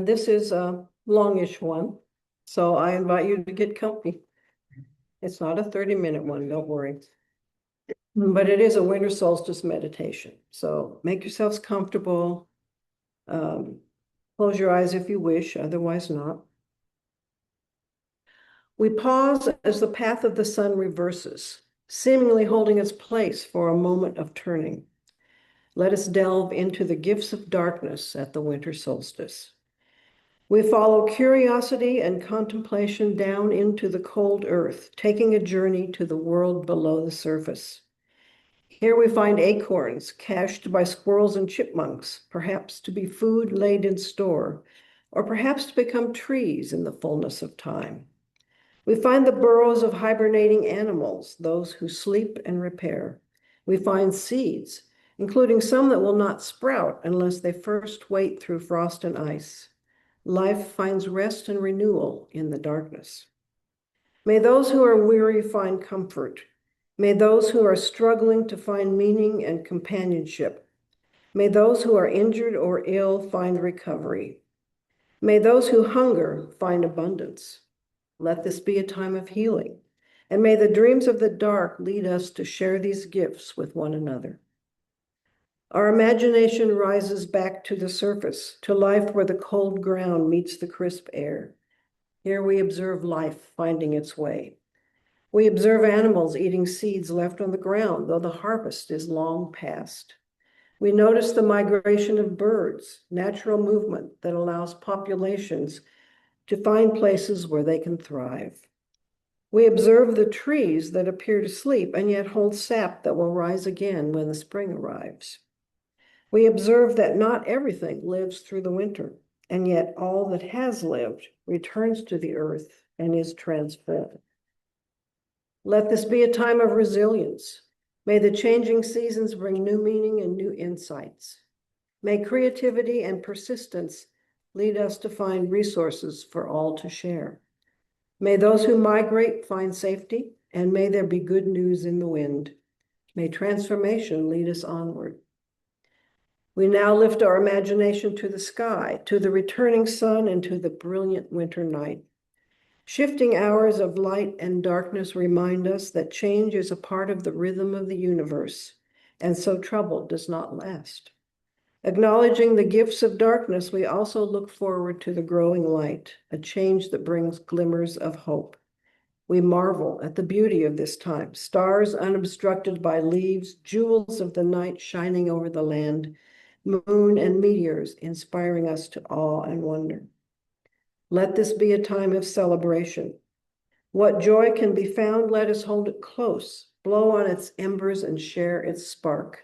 And this is a longish one, so I invite you to get comfy. It's not a 30-minute one, don't worry. But it is a winter solstice meditation. So make yourselves comfortable. Close your eyes if you wish, otherwise not. We pause as the path of the sun reverses, seemingly holding its place for a moment of turning. Let us delve into the gifts of darkness at the winter solstice. We follow curiosity and contemplation down into the cold earth, taking a journey to the world below the surface. Here we find acorns cached by squirrels and chipmunks, perhaps to be food laid in store, or perhaps to become trees in the fullness of time. We find the burrows of hibernating animals, those who sleep and repair. We find seeds, including some that will not sprout unless they first wait through frost and ice. Life finds rest and renewal in the darkness. May those who are weary find comfort. May those who are struggling to find meaning and companionship. May those who are injured or ill find recovery. May those who hunger find abundance. Let this be a time of healing, and may the dreams of the dark lead us to share these gifts with one another. Our imagination rises back to the surface, to life where the cold ground meets the crisp air. Here we observe life finding its way. We observe animals eating seeds left on the ground, though the harvest is long past. We notice the migration of birds, natural movement that allows populations to find places where they can thrive. We observe the trees that appear to sleep and yet hold sap that will rise again when the spring arrives. We observe that not everything lives through the winter, and yet all that has lived returns to the earth and is transformed. Let this be a time of resilience. May the changing seasons bring new meaning and new insights. May creativity and persistence lead us to find resources for all to share. May those who migrate find safety, and may there be good news in the wind. May transformation lead us onward. We now lift our imagination to the sky, to the returning sun, and to the brilliant winter night. Shifting hours of light and darkness remind us that change is a part of the rhythm of the universe, and so trouble does not last. Acknowledging the gifts of darkness, we also look forward to the growing light, a change that brings glimmers of hope. We marvel at the beauty of this time, stars unobstructed by leaves, jewels of the night shining over the land, moon and meteors inspiring us to awe and wonder. Let this be a time of celebration. What joy can be found, let us hold it close, blow on its embers and share its spark.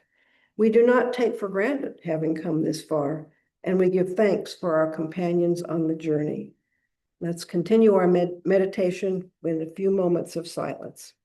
We do not take for granted having come this far, and we give thanks for our companions on the journey. Let's continue our meditation with a few moments of silence.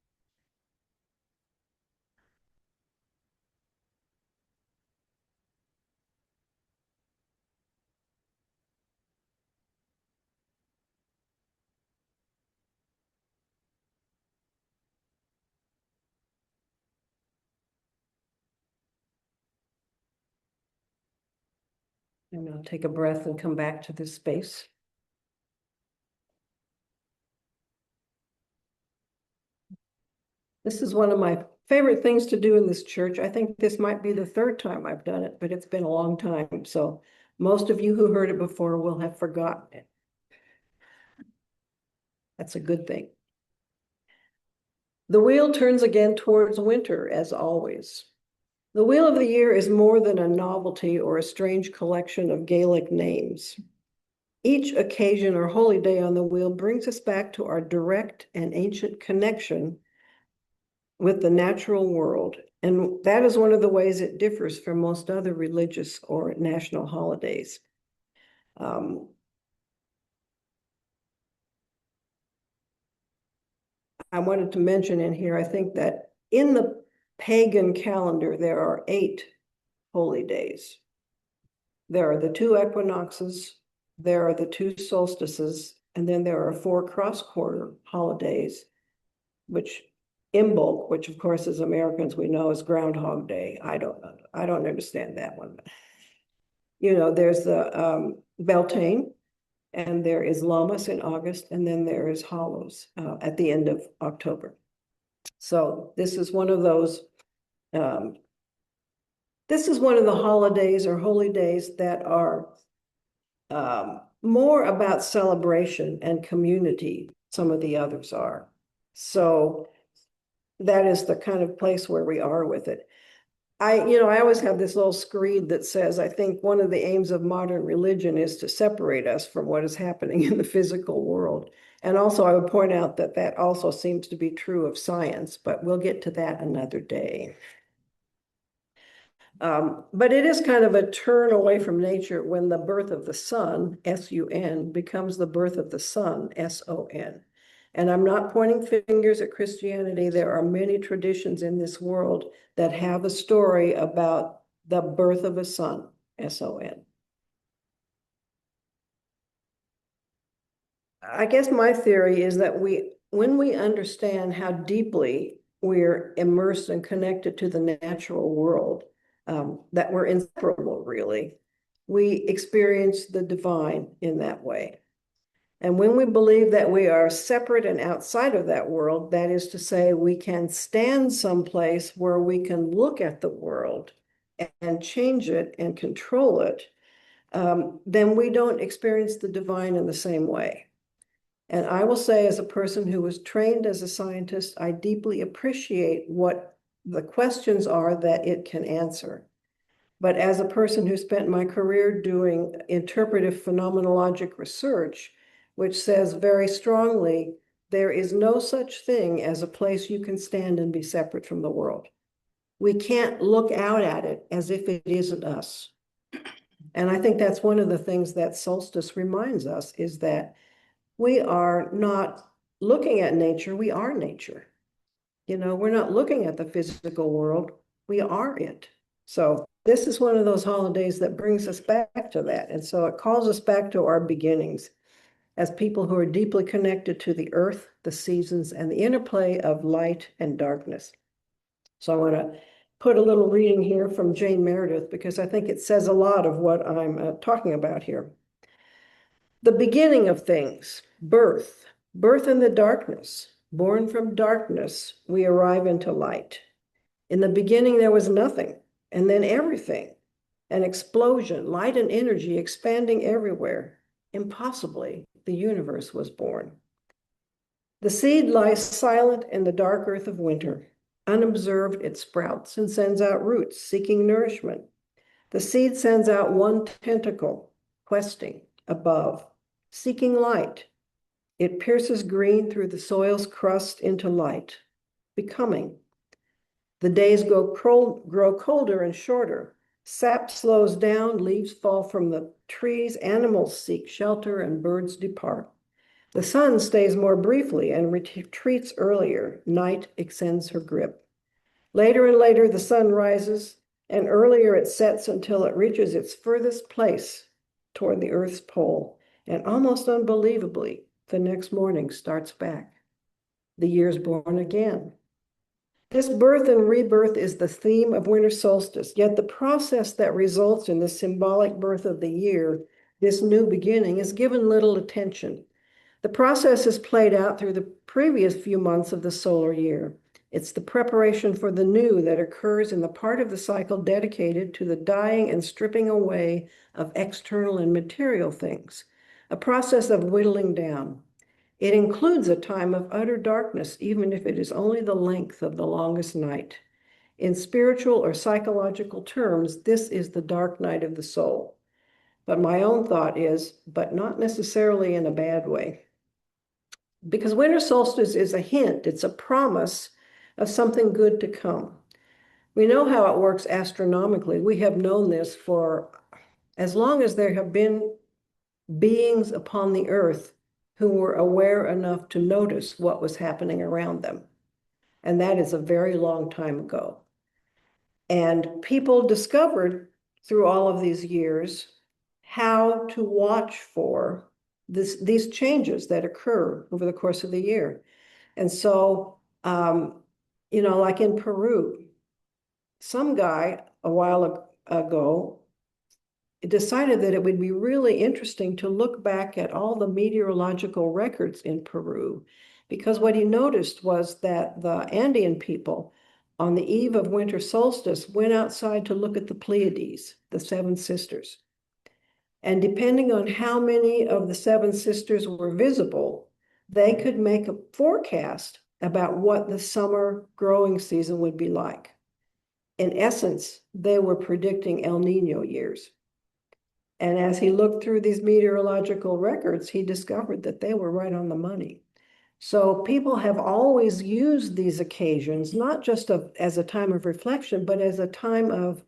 And I'll take a breath and come back to this space. This is one of my favorite things to do in this church. I think this might be the third time I've done it, but it's been a long time. So most of you who heard it before will have forgotten it. That's a good thing. The wheel turns again towards winter, as always. The wheel of the year is more than a novelty or a strange collection of Gaelic names. Each occasion or holy day on the wheel brings us back to our direct and ancient connection with the natural world. And that is one of the ways it differs from most other religious or national holidays. I wanted to mention in here, I think that in the pagan calendar, there are 8 holy days. There are the 2 equinoxes, there are the 2 solstices, and then there are 4 cross-quarter holidays, which Imbolc, which of course as Americans we know is Groundhog Day. I don't understand that one. You know, there's the Beltane, and there is Lammas in August, and then there is Hallows at the end of October. So this is one of those, this is one of the holidays or holy days that are more about celebration and community. Some of the others are. So that is the kind of place where we are with it. I always have this little screed that says, I think one of the aims of modern religion is to separate us from what is happening in the physical world. And also, I would point out that that also seems to be true of science, but we'll get to that another day. But it is kind of a turn away from nature when the birth of the sun, S-U-N, becomes the birth of the sun, S-O-N. And I'm not pointing fingers at Christianity. There are many traditions in this world that have a story about the birth of a son, S-O-N. I guess my theory is that when we understand how deeply we're immersed and connected to the natural world, that we're inseparable, really, we experience the divine in that way. And when we believe that we are separate and outside of that world, that is to say, we can stand someplace where we can look at the world and change it and control it, then we don't experience the divine in the same way. And I will say, as a person who was trained as a scientist, I deeply appreciate what the questions are that it can answer. But as a person who spent my career doing interpretive phenomenologic research, which says very strongly, there is no such thing as a place you can stand and be separate from the world. We can't look out at it as if it isn't us. And I think that's one of the things that Solstice reminds us, is that we are not looking at nature, we are nature. We're not looking at the physical world, we are it. So this is one of those holidays that brings us back to that. And so it calls us back to our beginnings as people who are deeply connected to the earth, the seasons, and the interplay of light and darkness. So I want to put a little reading here from Jane Meredith, because I think it says a lot of what I'm talking about here. The beginning of things, birth in the darkness. Born from darkness, we arrive into light. In the beginning, there was nothing, and then everything. An explosion, light and energy expanding everywhere. Impossibly, the universe was born. The seed lies silent in the dark earth of winter. Unobserved, it sprouts and sends out roots, seeking nourishment. The seed sends out one tentacle, questing, above, seeking light. It pierces green through the soil's crust into light, becoming. The days grow colder and shorter. Sap slows down, leaves fall from the trees, animals seek shelter, and birds depart. The sun stays more briefly and retreats earlier. Night extends her grip. Later and later, the sun rises, and earlier it sets until it reaches its furthest place toward the Earth's pole. And almost unbelievably, the next morning starts back. The year's born again. This birth and rebirth is the theme of winter solstice, yet the process that results in the symbolic birth of the year, this new beginning, is given little attention. The process is played out through the previous few months of the solar year. It's the preparation for the new that occurs in the part of the cycle dedicated to the dying and stripping away of external and material things, a process of whittling down. It includes a time of utter darkness, even if it is only the length of the longest night. In spiritual or psychological terms, this is the dark night of the soul. But my own thought is, but not necessarily in a bad way. Because winter solstice is a hint, it's a promise of something good to come. We know how it works astronomically. We have known this for as long as there have been beings upon the earth who were aware enough to notice what was happening around them. And that is a very long time ago. And people discovered through all of these years how to watch for these changes that occur over the course of the year. And so, like in Peru, some guy a while ago decided that it would be really interesting to look back at all the meteorological records in Peru, because what he noticed was that the Andean people, on the eve of winter solstice, went outside to look at the Pleiades, the seven sisters. And depending on how many of the seven sisters were visible, they could make a forecast about what the summer growing season would be like. In essence, they were predicting El Nino years. And as he looked through these meteorological records, he discovered that they were right on the money. So people have always used these occasions, not just as a time of reflection, but as a time of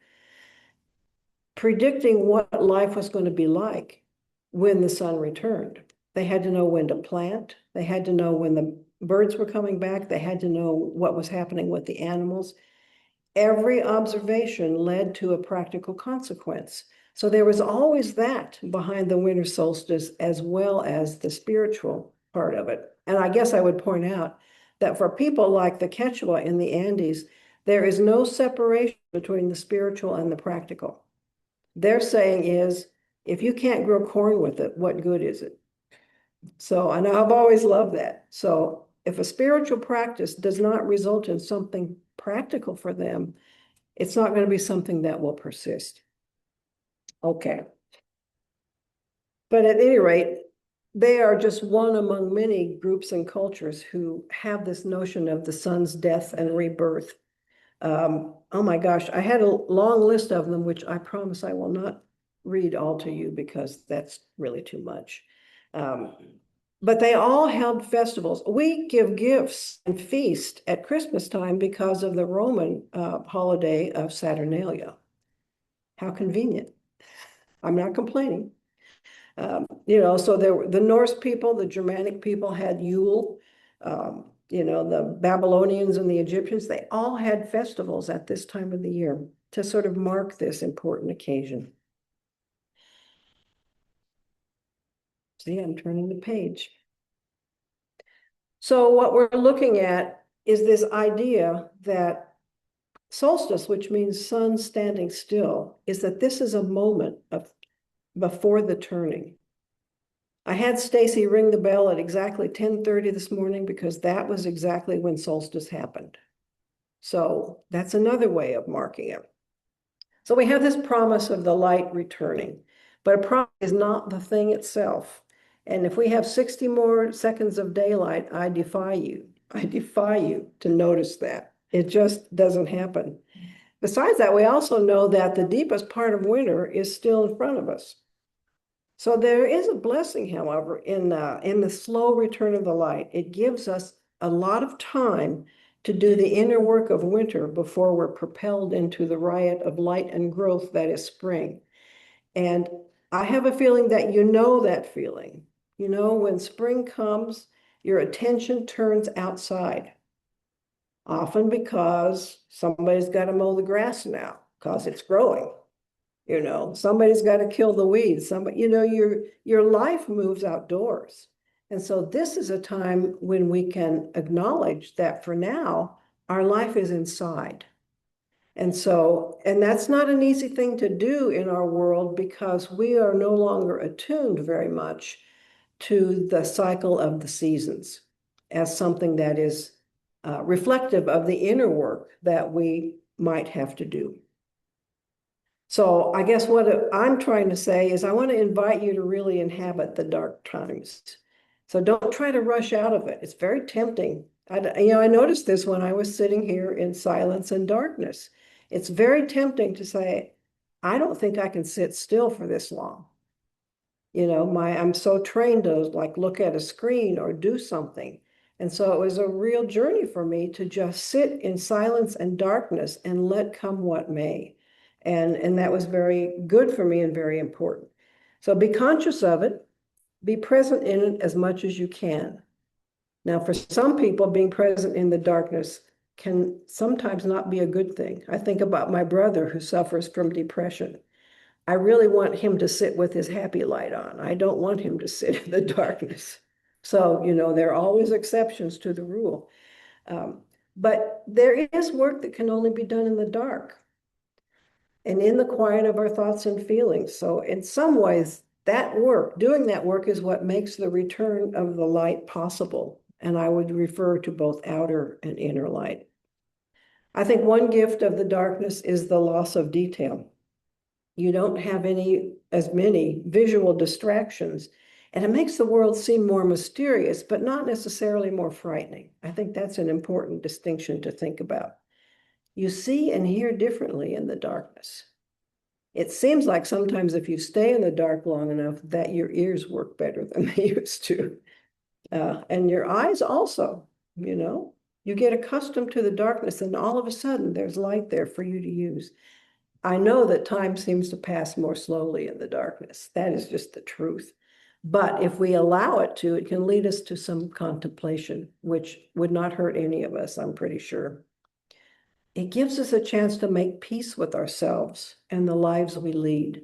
predicting what life was going to be like when the sun returned. They had to know when to plant. They had to know when the birds were coming back. They had to know what was happening with the animals. Every observation led to a practical consequence. So there was always that behind the winter solstice, as well as the spiritual part of it. And I guess I would point out that for people like the Quechua in the Andes, there is no separation between the spiritual and the practical. Their saying is, if you can't grow corn with it, what good is it? So, and I've always loved that. So if a spiritual practice does not result in something practical for them, it's not going to be something that will persist. Okay. But at any rate, they are just one among many groups and cultures who have this notion of the sun's death and rebirth. Oh my gosh, I had a long list of them, which I promise I will not read all to you because that's really too much. But they all held festivals. We give gifts and feast at Christmas time because of the Roman holiday of Saturnalia. How convenient. I'm not complaining. So the Norse people, the Germanic people had Yule. The Babylonians and the Egyptians, they all had festivals at this time of the year to sort of mark this important occasion. See, I'm turning the page. So what we're looking at is this idea that solstice, which means sun standing still, is that this is a moment of before the turning. I had Stacy ring the bell at exactly 10:30 this morning because that was exactly when solstice happened. So that's another way of marking it. So we have this promise of the light returning, but a promise is not the thing itself. And if we have 60 more seconds of daylight, I defy you to notice that. It just doesn't happen. Besides that, we also know that the deepest part of winter is still in front of us. So there is a blessing, however, in the slow return of the light. It gives us a lot of time to do the inner work of winter before we're propelled into the riot of light and growth that is spring. And I have a feeling that you know that feeling. You know, when spring comes, your attention turns outside, often because somebody's got to mow the grass now because it's growing. Somebody's got to kill the weeds. Your life moves outdoors. And so this is a time when we can acknowledge that for now, our life is inside. And that's not an easy thing to do in our world because we are no longer attuned very much to the cycle of the seasons as something that is reflective of the inner work that we might have to do. So I guess what I'm trying to say is I want to invite you to really inhabit the dark times. So don't try to rush out of it. It's very tempting. I noticed this when I was sitting here in silence and darkness. It's very tempting to say, I don't think I can sit still for this long. I'm so trained to like look at a screen or do something. And so it was a real journey for me to just sit in silence and darkness and let come what may. And that was very good for me and very important. So be conscious of it, be present in it as much as you can. Now, for some people, being present in the darkness can sometimes not be a good thing. I think about my brother who suffers from depression. I really want him to sit with his happy light on. I don't want him to sit in the darkness. So, there are always exceptions to the rule. But there is work that can only be done in the dark. and in the quiet of our thoughts and feelings. So in some ways, that work, doing that work is what makes the return of the light possible. And I would refer to both outer and inner light. I think one gift of the darkness is the loss of detail. You don't have as many visual distractions, and it makes the world seem more mysterious, but not necessarily more frightening. I think that's an important distinction to think about. You see and hear differently in the darkness. It seems like sometimes if you stay in the dark long enough, that your ears work better than they used to. And your eyes also, you get accustomed to the darkness, and all of a sudden there's light there for you to use. I know that time seems to pass more slowly in the darkness. That is just the truth. But if we allow it to, it can lead us to some contemplation, which would not hurt any of us, I'm pretty sure. It gives us a chance to make peace with ourselves and the lives we lead.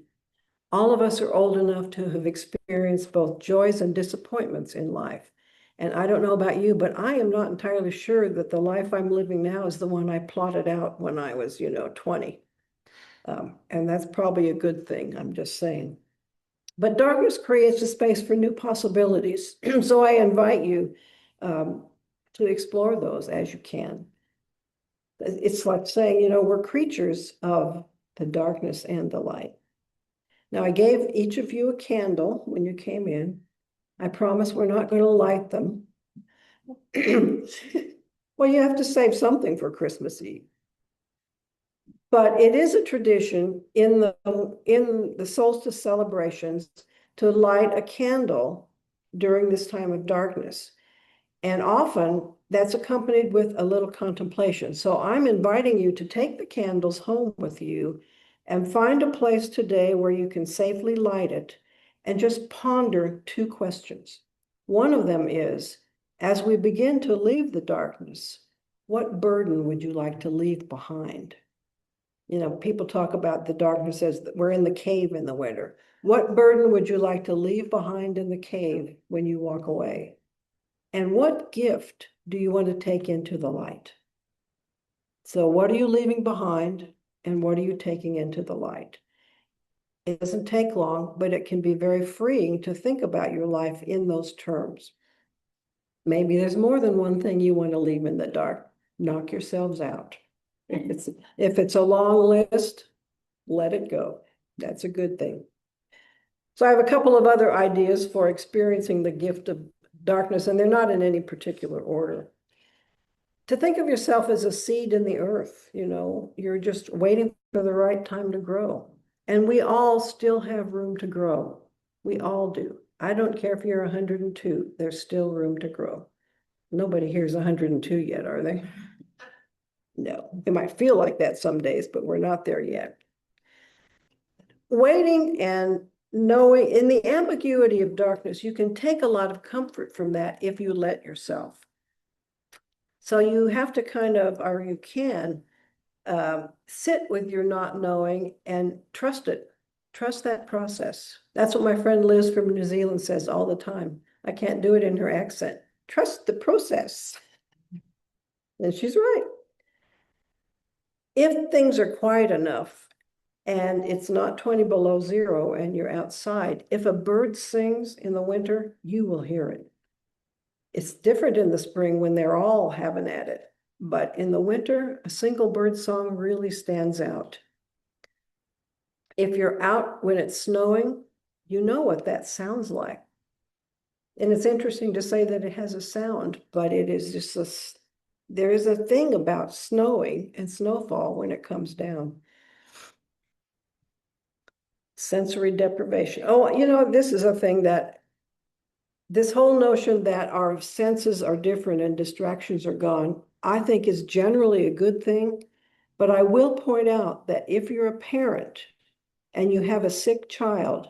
All of us are old enough to have experienced both joys and disappointments in life. And I don't know about you, but I am not entirely sure that the life I'm living now is the one I plotted out when I was, 20. And that's probably a good thing, I'm just saying. But darkness creates a space for new possibilities. So I invite you to explore those as you can. It's like saying, we're creatures of the darkness and the light. Now, I gave each of you a candle when you came in. I promise we're not going to light them. Well, you have to save something for Christmas Eve. But it is a tradition in the solstice celebrations to light a candle during this time of darkness. And often that's accompanied with a little contemplation. So I'm inviting you to take the candles home with you and find a place today where you can safely light it and just ponder two questions. One of them is, as we begin to leave the darkness, what burden would you like to leave behind? People talk about the darkness as we're in the cave in the winter. What burden would you like to leave behind in the cave when you walk away? And what gift do you want to take into the light? So what are you leaving behind and what are you taking into the light? It doesn't take long, but it can be very freeing to think about your life in those terms. Maybe there's more than one thing you want to leave in the dark. Knock yourselves out. If it's a long list, let it go. That's a good thing. So I have a couple of other ideas for experiencing the gift of darkness, and they're not in any particular order. To think of yourself as a seed in the earth, you're just waiting for the right time to grow. And we all still have room to grow. We all do. I don't care if you're 102, there's still room to grow. Nobody here's 102 yet, are they? No, it might feel like that some days, but we're not there yet. Waiting and knowing in the ambiguity of darkness, you can take a lot of comfort from that if you let yourself. So you have to or you can sit with your not knowing and trust it. Trust that process. That's what my friend Liz from New Zealand says all the time. I can't do it in her accent. Trust the process. And she's right. If things are quiet enough and it's not 20 below zero and you're outside, if a bird sings in the winter, you will hear it. It's different in the spring when they're all having at it. But in the winter, a single bird song really stands out. If you're out when it's snowing, you know what that sounds like. And it's interesting to say that it has a sound, but it is just there is a thing about snowing and snowfall when it comes down. Sensory deprivation. Oh, this is a thing that this whole notion that our senses are different and distractions are gone, I think is generally a good thing. But I will point out that if you're a parent and you have a sick child,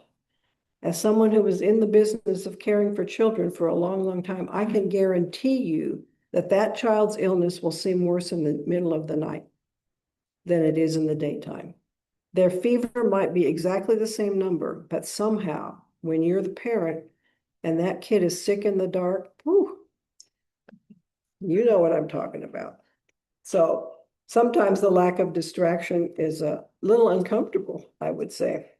as someone who was in the business of caring for children for a long, long time, I can guarantee you that that child's illness will seem worse in the middle of the night than it is in the daytime. Their fever might be exactly the same number, but somehow when you're the parent and that kid is sick in the dark, whew, you know what I'm talking about. So Sometimes the lack of distraction is a little uncomfortable, I would say.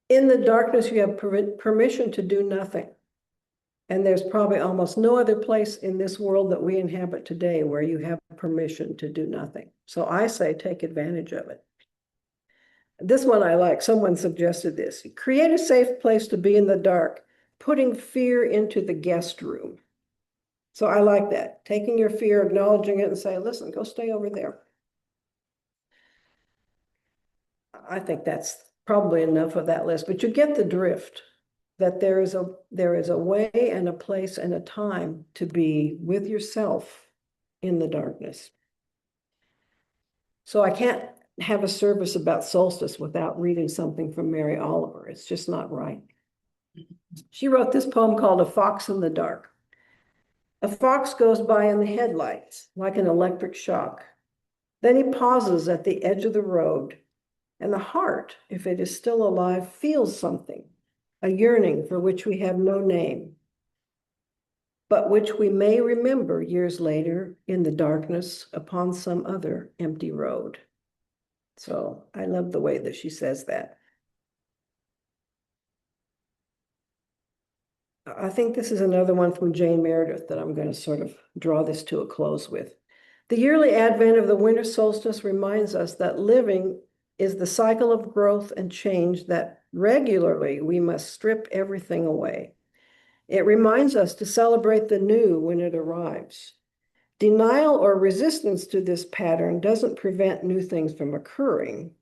In the darkness, you have permission to do nothing. And there's probably almost no other place in this world that we inhabit today where you have permission to do nothing. So I say take advantage of it. This one I like. Someone suggested this. Create a safe place to be in the dark, putting fear into the guest room. So I like that. Taking your fear, acknowledging it, and saying, listen, go stay over there. I think that's probably enough of that list, but you get the drift that there is a way and a place and a time to be with yourself in the darkness. So I can't have a service about solstice without reading something from Mary Oliver. It's just not right. She wrote this poem called A Fox in the Dark. A fox goes by in the headlights like an electric shock. Then he pauses at the edge of the road, and the heart, if it is still alive, feels something, a yearning for which we have no name, but which we may remember years later in the darkness upon some other empty road. So I love the way that she says that. I think this is another one from Jane Meredith that I'm going to sort of draw this to a close with. The yearly advent of the winter solstice reminds us that living is the cycle of growth and change that regularly we must strip everything away. It reminds us to celebrate the new when it arrives. Denial or resistance to this pattern doesn't prevent new things from occurring.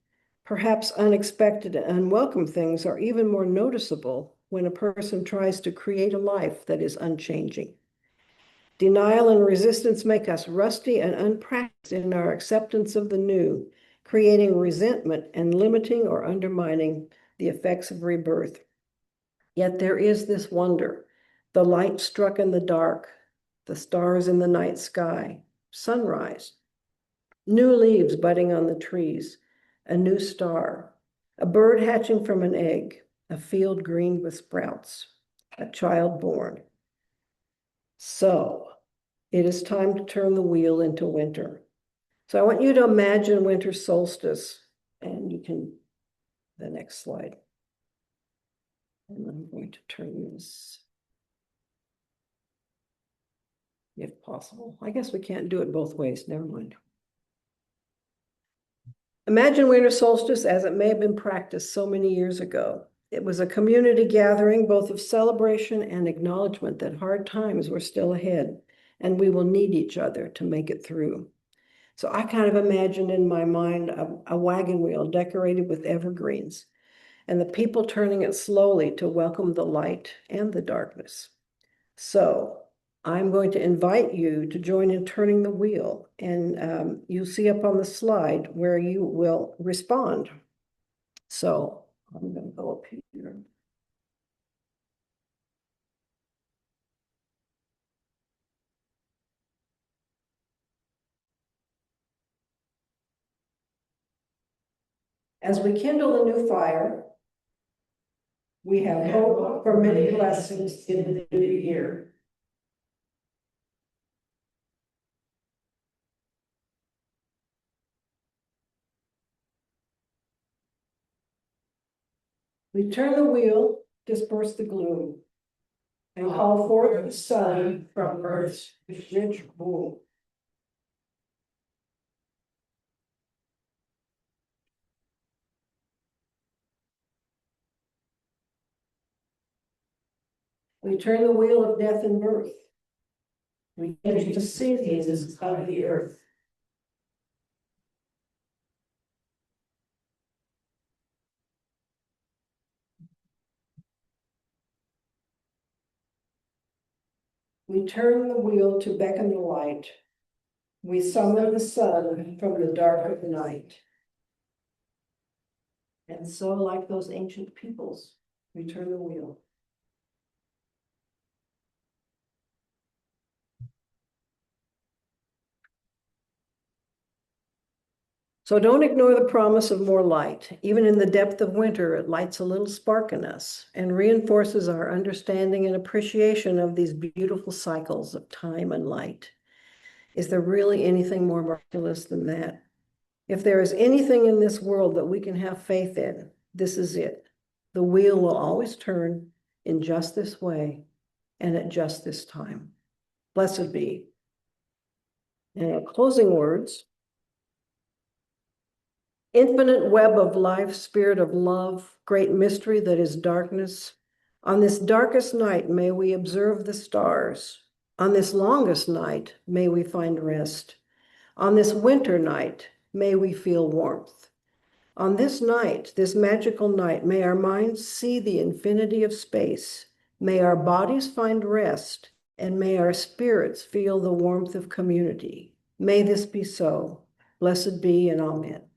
Perhaps unexpected and unwelcome things are even more noticeable when a person tries to create a life that is unchanging. Denial and resistance make us rusty and unpracticed in our acceptance of the new, creating resentment and limiting or undermining the effects of rebirth. Yet there is this wonder, the light struck in the dark, the stars in the night sky, sunrise, new leaves budding on the trees, a new star, a bird hatching from an egg, a field green with sprouts, a child born. So it is time to turn the wheel into winter. So I want you to imagine winter solstice, and you can, the next slide. And I'm going to turn this, if possible. I guess we can't do it both ways, never mind. Imagine winter solstice as it may have been practiced so many years ago. It was a community gathering, both of celebration and acknowledgement that hard times were still ahead, and we will need each other to make it through. So I kind of imagined in my mind a wagon wheel decorated with evergreens, and the people turning it slowly to welcome the light and the darkness. So I'm going to invite you to join in turning the wheel, and you'll see up on the slide where you will respond. So I'm going to go up here. As we kindle a new fire, we have hope for many blessings in the new year. We turn the wheel, disperse the gloom, and call forth the sun from earth's rich womb. We turn the wheel of death and birth. We change the seasons of the earth. We turn the wheel to beckon the light. We summon the sun from the dark of the night. And so, like those ancient peoples, we turn the wheel. So don't ignore the promise of more light. Even in the depth of winter, it lights a little spark in us and reinforces our understanding and appreciation of these beautiful cycles of time and light. Is there really anything more miraculous than that? If there is anything in this world that we can have faith in, this is it. The wheel will always turn in just this way and at just this time. Blessed be. And our closing words. Infinite web of life, spirit of love, great mystery that is darkness. On this darkest night, may we observe the stars. On this longest night, may we find rest. On this winter night, may we feel warmth. On this night, this magical night, may our minds see the infinity of space. May our bodies find rest, and may our spirits feel the warmth of community. May this be so. Blessed be and amen.